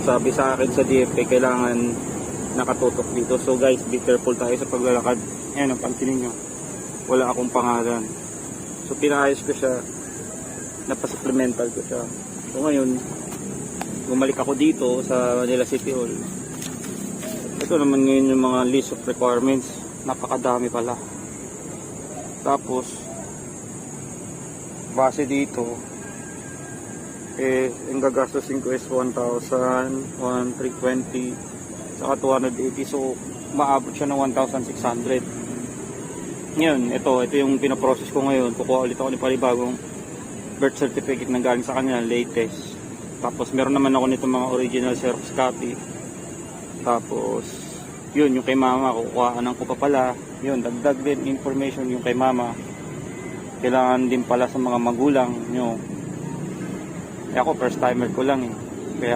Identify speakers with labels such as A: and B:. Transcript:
A: sabi sa akin sa DFA, kailangan nakatutok dito. So guys, be careful tayo sa paglalakad. Ayan, ang pansinin nyo, wala akong pangalan. So pinayos ko siya, napasupplemental ko siya. So ngayon, bumalik ako dito sa Manila City Hall. Ito naman ngayon yung mga list of requirements, napakadami pala. Tapos base dito yung gagastusin ko is 1,000, 1,320 saka 280, so maabot siya ng 1,600. Ngayon, ito yung pinaprocess ko ngayon. Kukuha ulit ako ng panibagong birth certificate na galing sa kanya, latest. Tapos meron naman ako nito mga original Xerox copy. Tapos yun, yung kay mama, kukuhaanan ko pa pala. Yun, dagdag din information yung kay mama. Kailangan din pala sa mga magulang nyo. Ako first timer ko lang eh. Kaya